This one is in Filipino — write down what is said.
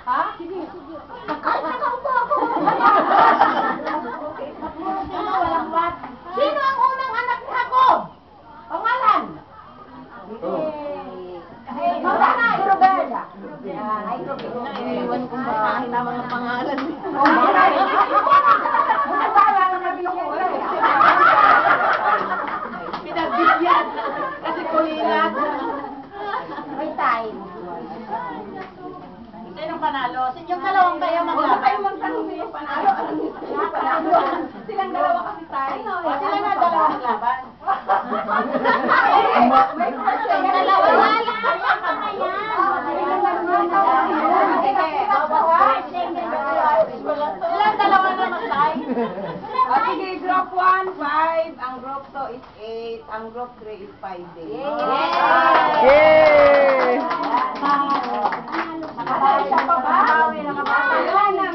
Ha? Sige. Kahit nakaupo ako. Sino walang wat? Sino ang unang anak ni Jacob? Pangalan? Nanay, Roberta. Ay, Roberta. Iwan kong basahin ang mga pangalan. Pinagbigyan. Kasi kulilat. May time. Sinong panalo? Yung dalawang kayo maglaban. Huwag kayo magtanong sino panalo. Panalo. Silang dalawa kasi tayo. Sila na dalawa maglaban. May person. Dalawa na lang. Silang dalawa na mag-tie. Sige, group 1, 5. Ang group 2 is 8. Ang group 3 is 5 days. Yay! Nakabay siya pa ba? Nakabay.